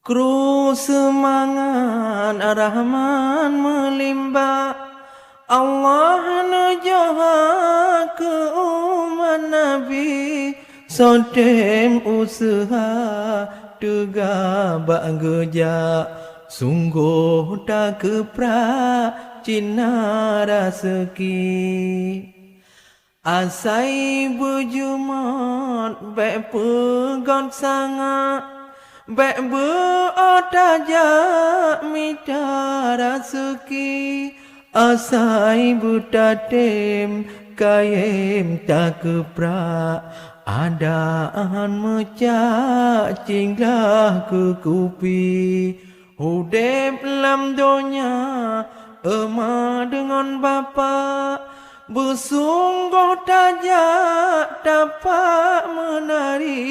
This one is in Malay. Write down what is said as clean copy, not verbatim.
Kru semangat Ar-Rahman melimpah, Allah nujoha ke umat Nabi, sotem usaha tega bak geja, sungguh tak kepra cina raseki. Asai berjumat baik pegot sangat, baik berotajak minta raseki. Asai butatem kayem tak kepra, adaan mecak cinglah ke kupi. Hudep lam donya ema dengan bapa, bersungguh tajak dapat menari.